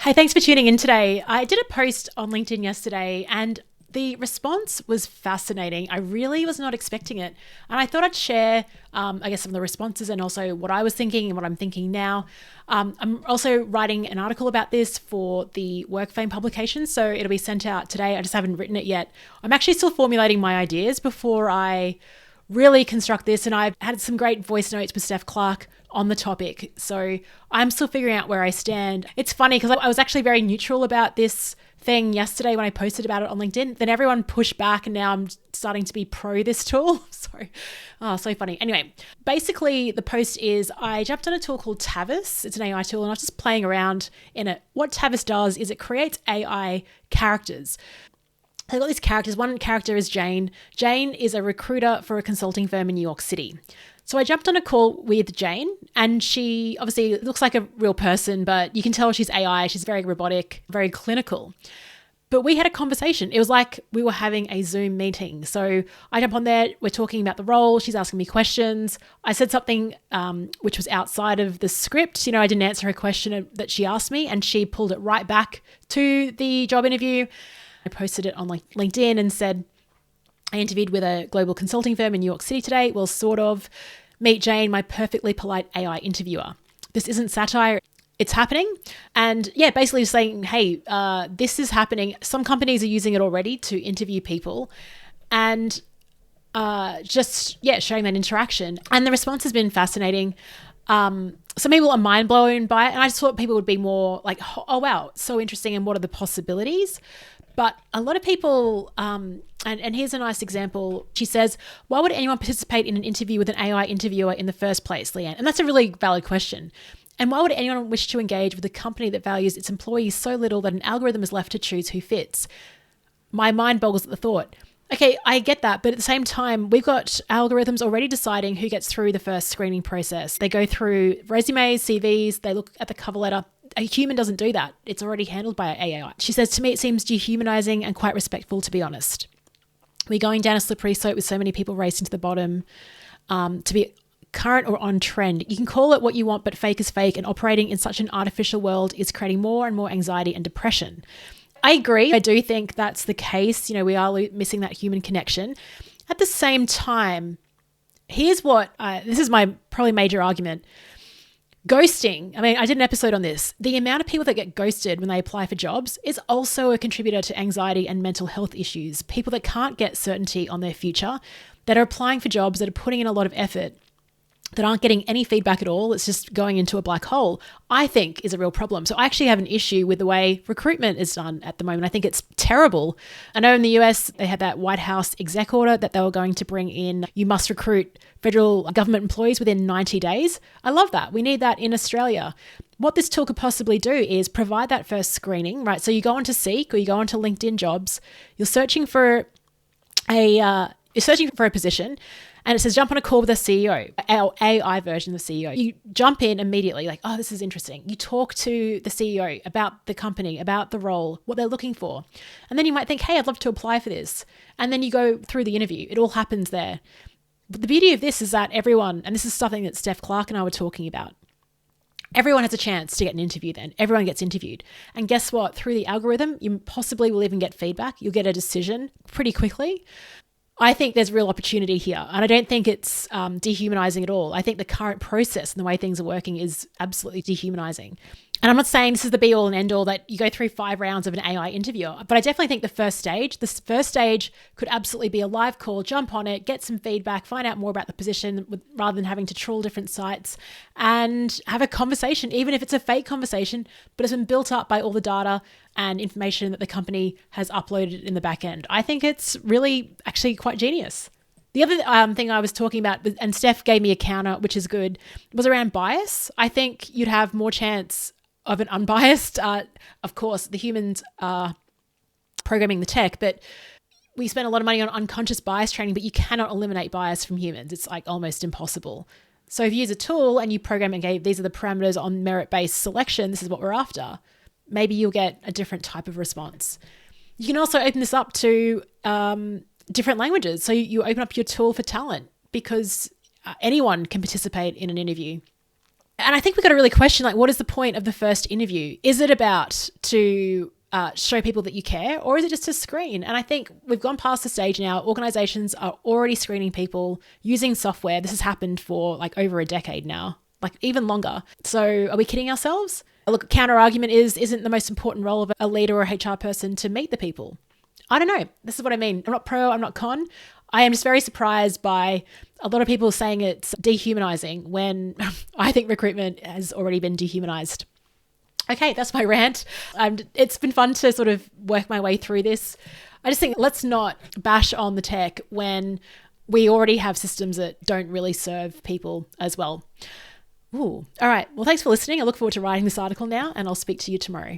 Hey, thanks for tuning in today. I did a post on LinkedIn yesterday and the response was fascinating. I really was not expecting it. And I thought I'd share, some of the responses and also what I was thinking and what I'm thinking now. I'm also writing an article about this for the WorkFame publication, so it'll be sent out today. I just haven't written it yet. I'm actually still formulating my ideas before I really construct this, and I've had some great voice notes with Steph Clarke on the topic. So I'm still figuring out where I stand. It's funny because I was actually very neutral about this thing yesterday when I posted about it on LinkedIn. Then everyone pushed back and now I'm starting to be pro this tool. Sorry. Oh, so funny. Anyway, basically the post is I jumped on a tool called Tavus. It's an AI tool and I was just playing around in it. What Tavus does is it creates AI characters. They've got these characters. One character is Jane. Jane is a recruiter for a consulting firm in New York City. So I jumped on a call with Jane and she obviously looks like a real person, but you can tell she's AI. She's very robotic, very clinical. But we had a conversation. It was like we were having a Zoom meeting. So I jump on there. We're talking about the role. She's asking me questions. I said something which was outside of the script. I didn't answer her question that she asked me and she pulled it right back to the job interview. I posted it on LinkedIn and said, I interviewed with a global consulting firm in New York City today. Well, sort of. Meet Jane, my perfectly polite AI interviewer. This isn't satire. It's happening. And yeah, basically saying, hey, this is happening. Some companies are using it already to interview people and showing that interaction. And the response has been fascinating. Some people are mind blown by it. And I just thought people would be more like, oh, wow, so interesting. And what are the possibilities? But a lot of people, and here's a nice example. She says, why would anyone participate in an interview with an AI interviewer in the first place, Leanne? And that's a really valid question. And why would anyone wish to engage with a company that values its employees so little that an algorithm is left to choose who fits? My mind boggles at the thought. Okay, I get that. But at the same time, we've got algorithms already deciding who gets through the first screening process. They go through resumes, CVs, they look at the cover letter. A human doesn't do that. It's already handled by AI. She says, to me, it seems dehumanizing and quite respectful, to be honest. We're going down a slippery slope with so many people racing to the bottom to be current or on trend. You can call it what you want, but fake is fake, and operating in such an artificial world is creating more and more anxiety and depression. I agree. I do think that's the case. We are missing that human connection. At the same time, here's what, this is my probably major argument. Ghosting. I did an episode on this. The amount of people that get ghosted when they apply for jobs is also a contributor to anxiety and mental health issues. People that can't get certainty on their future, that are applying for jobs, that are putting in a lot of effort, that aren't getting any feedback at all. It's just going into a black hole, I think is a real problem. So I actually have an issue with the way recruitment is done at the moment. I think it's terrible. I know in the US, they had that White House exec order that they were going to bring in. You must recruit federal government employees within 90 days. I love that. We need that in Australia. What this tool could possibly do is provide that first screening, right? So you go onto Seek or you go onto LinkedIn Jobs, you're searching for a position, and it says, jump on a call with the CEO, our AI version of the CEO. You jump in immediately like, oh, this is interesting. You talk to the CEO about the company, about the role, what they're looking for. And then you might think, hey, I'd love to apply for this. And then you go through the interview. It all happens there. But the beauty of this is that everyone, and this is something that Steph Clarke and I were talking about, everyone has a chance to get an interview then. Everyone gets interviewed. And guess what? Through the algorithm, you possibly will even get feedback. You'll get a decision pretty quickly. I think there's real opportunity here. And I don't think it's dehumanizing at all. I think the current process and the way things are working is absolutely dehumanizing. And I'm not saying this is the be all and end all that you go through 5 rounds of an AI interviewer, but I definitely think the first stage could absolutely be a live call, jump on it, get some feedback, find out more about the position rather than having to trawl different sites and have a conversation, even if it's a fake conversation, but it's been built up by all the data and information that the company has uploaded in the back end. I think it's really actually quite genius. The other thing I was talking about, and Steph gave me a counter, which is good, was around bias. I think you'd have more chance of an unbiased, of course, the humans are programming the tech, but we spend a lot of money on unconscious bias training, but you cannot eliminate bias from humans. It's like almost impossible. So if you use a tool and you program and go, these are the parameters on merit-based selection, this is what we're after, maybe you'll get a different type of response. You can also open this up to different languages. So you open up your tool for talent because anyone can participate in an interview. And I think we've got to really question, like, what is the point of the first interview? Is it about to show people that you care, or is it just to screen? And I think we've gone past the stage now. Organizations are already screening people using software. This has happened for like over a decade now, like even longer. So are we kidding ourselves? Look, counter argument isn't the most important role of a leader or HR person to meet the people? I don't know. This is what I mean. I'm not pro, I'm not con. I am just very surprised by a lot of people saying it's dehumanizing when I think recruitment has already been dehumanized. Okay, that's my rant. It's been fun to sort of work my way through this. I just think let's not bash on the tech when we already have systems that don't really serve people as well. Ooh. All right. Well, thanks for listening. I look forward to writing this article now, and I'll speak to you tomorrow.